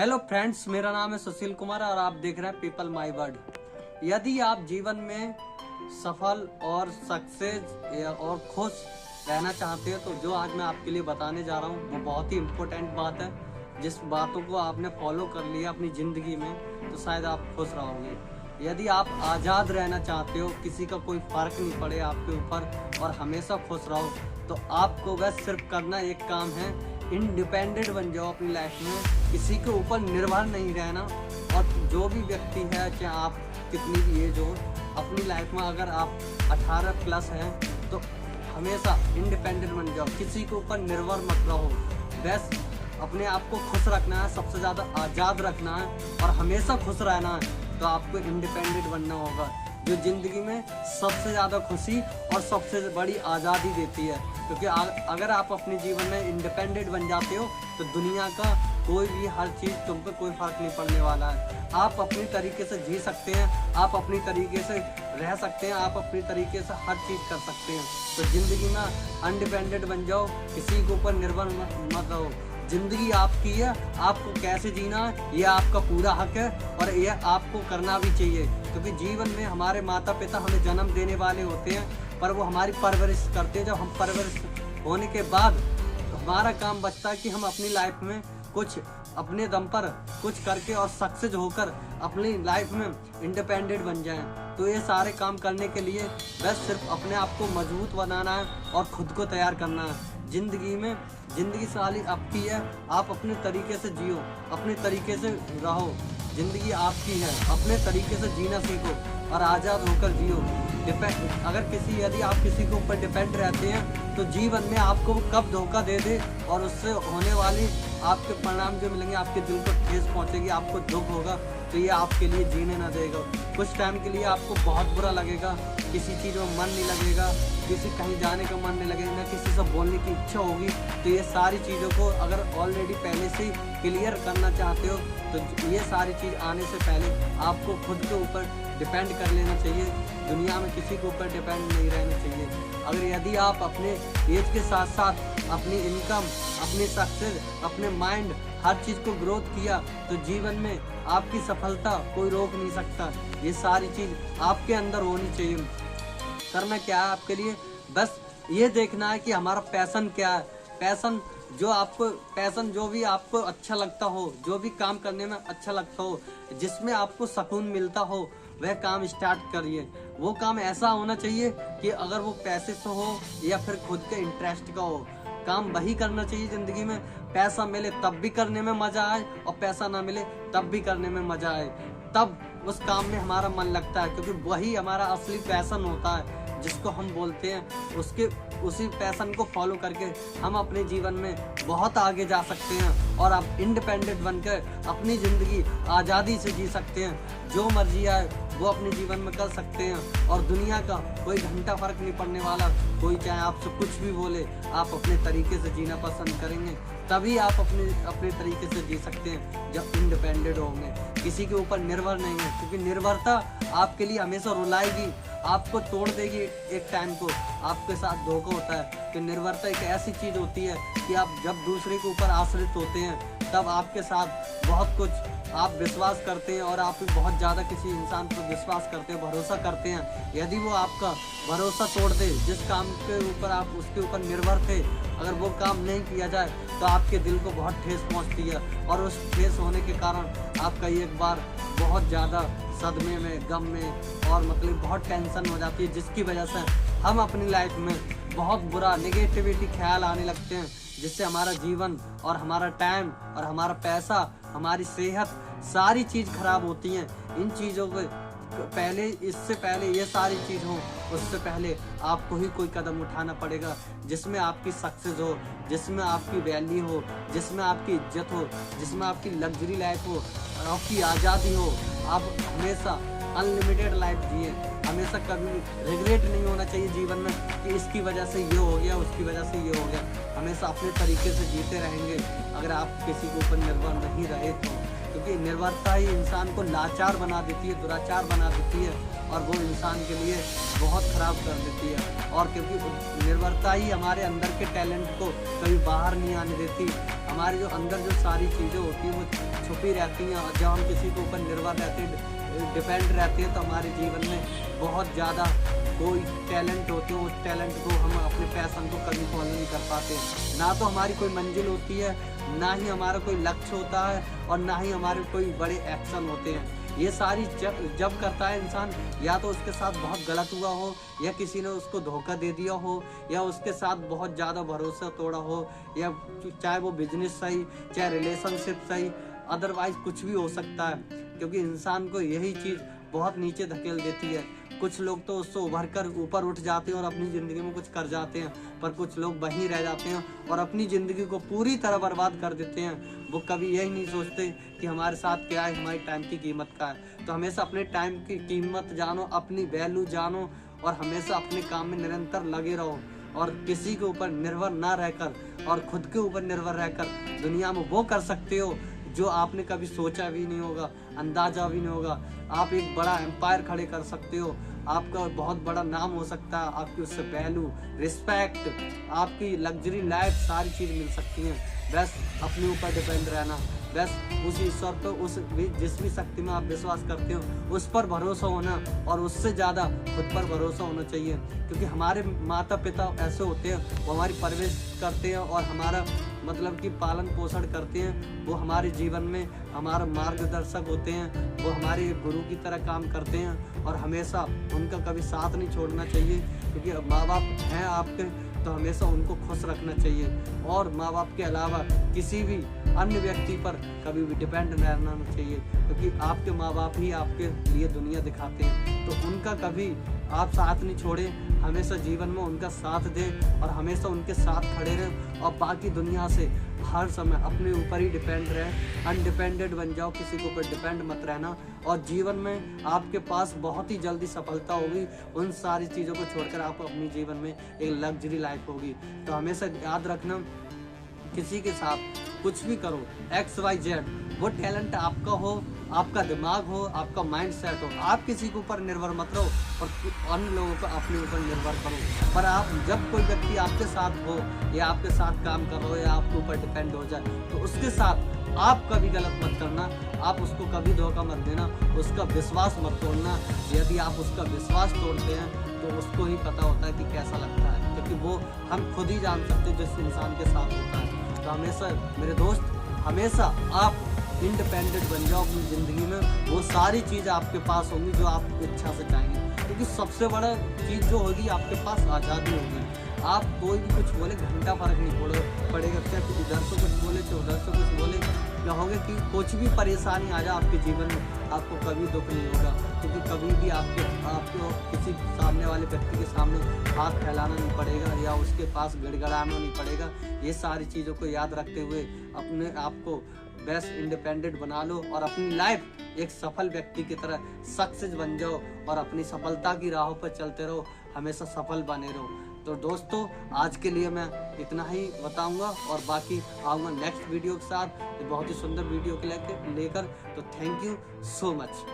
Hello friends, मेरा नाम है सुशील कुमार और आप देख रहे हैं पीपल माई वर्ड। यदि आप जीवन में सफल और सक्सेस और खुश रहना चाहते हो तो जो आज मैं आपके लिए बताने जा रहा हूँ वो बहुत ही इम्पोर्टेंट बात है। जिस बातों को आपने फॉलो कर लिया अपनी ज़िंदगी में तो शायद आप खुश रहोगे। यदि आप आज़ाद रहना चाहते हो, किसी का कोई फ़र्क नहीं पड़े आपके ऊपर और हमेशा खुश रहो, तो आपको बस सिर्फ करना एक काम है, इंडिपेंडेंट बन जाओ अपनी लाइफ में, किसी के ऊपर निर्भर नहीं रहना। और जो भी व्यक्ति है, चाहे आप कितनी भी एज हो, अपनी लाइफ में अगर आप 18 प्लस हैं तो हमेशा इंडिपेंडेंट बन जाओ, किसी के ऊपर निर्भर मत रहो। बस अपने आप को खुश रखना है, सबसे ज़्यादा आज़ाद रखना है और हमेशा खुश रहना है। तो आपको इंडिपेंडेंट बनना होगा, जो ज़िंदगी में सबसे ज़्यादा खुशी और सबसे बड़ी आज़ादी देती है। क्योंकि अगर आप अपने जीवन में इंडिपेंडेंट बन जाते हो तो दुनिया का कोई भी हर चीज़ तुम पे कोई फ़र्क नहीं पड़ने वाला है। आप अपनी तरीके से जी सकते हैं, आप अपनी तरीके से रह सकते हैं, आप अपनी तरीके से हर चीज़ कर सकते हैं। तो ज़िंदगी में इंडिपेंडेंट बन जाओ, किसी के ऊपर निर्भर मत रहो। ज़िंदगी आपकी है, आपको कैसे जीना है ये आपका पूरा हक है और ये आपको करना भी चाहिए। क्योंकि जीवन में हमारे माता पिता हमें जन्म देने वाले होते हैं, पर वो हमारी परवरिश करते हैं। जब हम परवरिश होने के बाद हमारा काम बचता है कि हम अपनी लाइफ में कुछ अपने दम पर कुछ करके और सक्सेस होकर अपनी लाइफ में इंडिपेंडेंट बन जाएं। तो ये सारे काम करने के लिए बस सिर्फ अपने आप को मजबूत बनाना है और खुद को तैयार करना है। ज़िंदगी साली आपकी है, आप अपने तरीके से जियो, अपने तरीके से रहो। ज़िंदगी आपकी है, अपने तरीके से जीना सीखो और आज़ाद होकर जियो। यदि आप किसी के ऊपर डिपेंड रहते हैं तो जीवन में आपको कब धोखा दे दे और उससे होने वाली आपके परिणाम जो मिलेंगे, आपके दिल को ठेस पहुंचेगी, आपको दुख होगा, तो ये आपके लिए जीने ना देगा। कुछ टाइम के लिए आपको बहुत बुरा लगेगा, किसी चीज़ में मन नहीं लगेगा, किसी कहीं जाने का मन नहीं लगेगा, ना किसी से बोलने की इच्छा होगी। तो ये सारी चीज़ों को अगर ऑलरेडी पहले से ही क्लियर करना चाहते हो तो ये सारी चीज़ आने से पहले आपको खुद के ऊपर डिपेंड कर लेना चाहिए। दुनिया में किसी के ऊपर डिपेंड नहीं रहना चाहिए। यदि आप अपने एज के साथ साथ अपनी इनकम, अपनी सक्सेस, अपने माइंड, हर चीज़ को ग्रोथ किया तो जीवन में आपकी सफलता कोई रोक नहीं सकता। ये सारी चीज़ आपके अंदर होनी चाहिए। करना क्या है आपके लिए, बस ये देखना है कि हमारा पैशन क्या है। पैशन जो भी आपको अच्छा लगता हो, जो भी काम करने में अच्छा लगता हो, जिसमें आपको सुकून मिलता हो, वह काम स्टार्ट करिए। वो काम ऐसा होना चाहिए कि अगर वो पैसे से हो या फिर खुद के इंटरेस्ट का हो, काम वही करना चाहिए ज़िंदगी में। पैसा मिले तब भी करने में मज़ा आए और पैसा ना मिले तब भी करने में मज़ा आए, तब उस काम में हमारा मन लगता है। क्योंकि वही हमारा असली पैशन होता है जिसको हम बोलते हैं। उसी पैशन को फॉलो करके हम अपने जीवन में बहुत आगे जा सकते हैं और आप इंडिपेंडेंट बनकर अपनी ज़िंदगी आज़ादी से जी सकते हैं। जो मर्जी आए वो अपने जीवन में कर सकते हैं और दुनिया का कोई घंटा फर्क नहीं पड़ने वाला। कोई चाहे आपसे कुछ भी बोले, आप अपने तरीके से जीना पसंद करेंगे तभी आप अपने तरीके से जी सकते हैं जब इंडिपेंडेंट होंगे, किसी के ऊपर निर्भर नहीं है। क्योंकि निर्भरता आपके लिए हमेशा रुलाएगी, आपको तोड़ देगी एक टाइम को, आपके साथ धोखा होता है। कि निर्भरता एक ऐसी चीज़ होती है कि आप जब दूसरे के ऊपर आश्रित होते हैं तब आपके साथ बहुत कुछ आप विश्वास करते हैं और आप बहुत ज़्यादा किसी इंसान पर विश्वास करते हैं, भरोसा करते हैं। यदि वो आपका भरोसा तोड़ दे, जिस काम के ऊपर आप उसके ऊपर निर्भर थे, अगर वो काम नहीं किया जाए तो आपके दिल को बहुत ठेस पहुंचती है और उस ठेस होने के कारण आपका एक बार बहुत ज़्यादा सदमे में, गम में और मतलब बहुत टेंशन हो जाती है, जिसकी वजह से हम अपनी लाइफ में बहुत बुरा नेगेटिविटी ख्याल आने लगते हैं, जिससे हमारा जीवन और हमारा टाइम और हमारा पैसा, हमारी सेहत, सारी चीज़ खराब होती हैं। इन चीज़ों को इससे पहले ये सारी चीज़ हो, उससे पहले आपको ही कोई कदम उठाना पड़ेगा जिसमें आपकी सक्सेस हो, जिसमें आपकी वैल्यू हो, जिसमें आपकी इज्जत हो, जिसमें आपकी लग्जरी लाइफ हो, आपकी आज़ादी हो। आप हमेशा अनलिमिटेड लाइफ जिए, हमेशा कभी रिग्रेट नहीं होना चाहिए जीवन में कि इसकी वजह से ये हो गया, उसकी वजह से ये हो गया। हमेशा अपने तरीके से जीते रहेंगे अगर आप किसी के ऊपर निर्भर नहीं रहे तो। क्योंकि निर्भरता ही इंसान को लाचार बना देती है, दुराचार बना देती है और वो इंसान के लिए बहुत ख़राब कर देती है। और क्योंकि निर्भरता ही हमारे अंदर के टैलेंट को कभी बाहर नहीं आने देती। हमारे जो अंदर जो सारी चीज़ें होती हैं वो भी रहती हैं। और जब हम किसी के ऊपर निर्भर रहते हैं, डिपेंड रहते हैं, तो हमारे जीवन में बहुत ज़्यादा कोई टैलेंट होते हैं, उस टैलेंट को हम अपने पैशन को कभी फॉलो नहीं कर पाते। ना तो हमारी कोई मंजिल होती है, ना ही हमारा कोई लक्ष्य होता है, और ना ही हमारे कोई बड़े एक्शन होते हैं। ये सारी जब करता है इंसान, या तो उसके साथ बहुत गलत हुआ हो, या किसी ने उसको धोखा दे दिया हो, या उसके साथ बहुत ज़्यादा भरोसा तोड़ा हो, या चाहे वो बिजनेस सही, चाहे रिलेशनशिप सही, अदरवाइज कुछ भी हो सकता है। क्योंकि इंसान को यही चीज़ बहुत नीचे धकेल देती है। कुछ लोग तो उससे उभर कर ऊपर उठ जाते हैं और अपनी ज़िंदगी में कुछ कर जाते हैं, पर कुछ लोग वहीं रह जाते हैं और अपनी ज़िंदगी को पूरी तरह बर्बाद कर देते हैं। वो कभी यही नहीं सोचते कि हमारे साथ क्या है, हमारी टाइम की कीमत क्या है। तो हमेशा अपने टाइम की कीमत जानो, अपनी वैल्यू जानो, और हमेशा अपने काम में निरंतर लगे रहो, और किसी के ऊपर निर्भर ना रहकर और खुद के ऊपर निर्भर रहकर दुनिया में वो कर सकते हो जो आपने कभी सोचा भी नहीं होगा, अंदाजा भी नहीं होगा। आप एक बड़ा एम्पायर खड़े कर सकते हो, आपका बहुत बड़ा नाम हो सकता है, आपकी उससे वैल्यू, रिस्पेक्ट, आपकी लग्जरी लाइफ, सारी चीज़ मिल सकती हैं। बस अपने ऊपर डिपेंड रहना, बस उस ईश्वर पर, जिस भी शक्ति में आप विश्वास करते हो उस पर भरोसा होना, और उससे ज़्यादा खुद पर भरोसा होना चाहिए। क्योंकि हमारे माता पिता ऐसे होते हैं, वो हमारी परवरिश करते हैं और हमारा मतलब कि पालन पोषण करते हैं। वो हमारे जीवन में हमारा मार्गदर्शक होते हैं, वो हमारे गुरु की तरह काम करते हैं, और हमेशा उनका कभी साथ नहीं छोड़ना चाहिए। क्योंकि माँ बाप हैं आपके, तो हमेशा उनको खुश रखना चाहिए, और माँ बाप के अलावा किसी भी अन्य व्यक्ति पर कभी भी डिपेंड नहीं रहना चाहिए। क्योंकि आपके माँ बाप ही आपके लिए दुनिया दिखाते हैं, तो उनका कभी आप साथ नहीं छोड़ें, हमेशा जीवन में उनका साथ दें और हमेशा उनके साथ खड़े रहें, और बाकी दुनिया से हर समय अपने ऊपर ही डिपेंड रहें। अनडिपेंडेंट बन जाओ, किसी के ऊपर डिपेंड मत रहना, और जीवन में आपके पास बहुत ही जल्दी सफलता होगी। उन सारी चीज़ों को छोड़कर आप अपनी जीवन में एक लग्जरी लाइफ होगी। तो हमेशा याद रखना, किसी के साथ कुछ भी करो, XYZ, वो टैलेंट आपका हो, आपका दिमाग हो, आपका माइंड सेट हो, आप किसी के ऊपर निर्भर मत रहो और अन्य लोगों को अपने ऊपर निर्भर करो। पर आप जब कोई व्यक्ति आपके साथ हो, या आपके साथ काम कर रहा हो, या आपके ऊपर डिपेंड हो जाए, तो उसके साथ आप कभी गलत मत करना, आप उसको कभी धोखा मत देना, उसका विश्वास मत तोड़ना। यदि आप उसका विश्वास तोड़ते हैं तो उसको ही पता होता है कि कैसा लगता है, क्योंकि वो हम खुद ही जान सकते हैं जिस इंसान के साथ होता है। तो हमेशा मेरे दोस्त, हमेशा आप इंडिपेंडेंट बन जाओ अपनी ज़िंदगी में, वो सारी चीज़ आपके पास होंगी जो आप इच्छा से चाहेंगे। क्योंकि सबसे बड़ा चीज़ जो होगी, आपके पास आज़ादी होगी। आप कोई भी कुछ बोले, घंटा फर्क नहीं पड़ेगा, चाहे इधर से कुछ बोले चाहे उधर से कुछ बोले, कहोगे कि कुछ भी परेशानी आ जाए आपके जीवन में, आपको कभी दुख नहीं होगा। क्योंकि कभी भी आपको किसी सामने वाले व्यक्ति के सामने हाथ फैलाना नहीं पड़ेगा, या उसके पास गिड़गिड़ाना नहीं पड़ेगा। ये सारी चीज़ों को याद रखते हुए अपने आप को बेस्ट इंडिपेंडेंट बना लो, और अपनी लाइफ एक सफल व्यक्ति की तरह सक्सेस बन जाओ, और अपनी सफलता की राहों पर चलते रहो, हमेशा सफल बने रहो। तो दोस्तों, आज के लिए मैं इतना ही बताऊंगा, और बाकी आऊँगा नेक्स्ट वीडियो के साथ, बहुत ही सुंदर वीडियो के लेकर। तो थैंक यू सो मच।